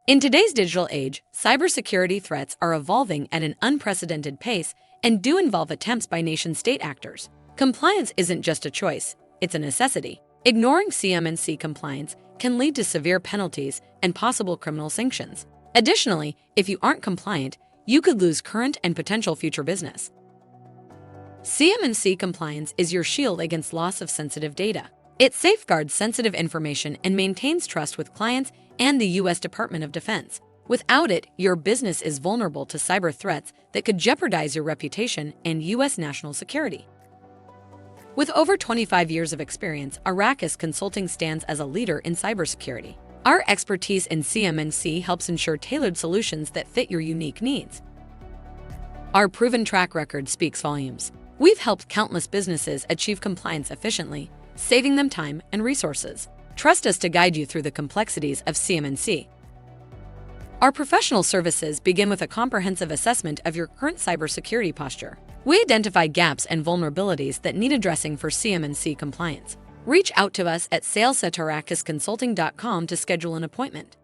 In today's digital age, cybersecurity threats are evolving at an unprecedented pace and do involve attempts by nation-state actors. Compliance isn't just a choice, it's a necessity. Ignoring CMMC compliance can lead to severe penalties and possible criminal sanctions. Additionally, if you aren't compliant, you could lose current and potential future business. CMMC compliance is your shield against loss of sensitive data. It safeguards sensitive information and maintains trust with clients and the U.S. Department of Defense. Without it, your business is vulnerable to cyber threats that could jeopardize your reputation and U.S. national security. With over 25 years of experience, Arrakis Consulting stands as a leader in cybersecurity. Our expertise in CMMC helps ensure tailored solutions that fit your unique needs. Our proven track record speaks volumes. We've helped countless businesses achieve compliance efficiently, saving them time and resources. Trust us to guide you through the complexities of CMMC. Our professional services begin with a comprehensive assessment of your current cybersecurity posture. We identify gaps and vulnerabilities that need addressing for CMMC compliance. Reach out to us at sales@arrakisconsulting.com to schedule an appointment.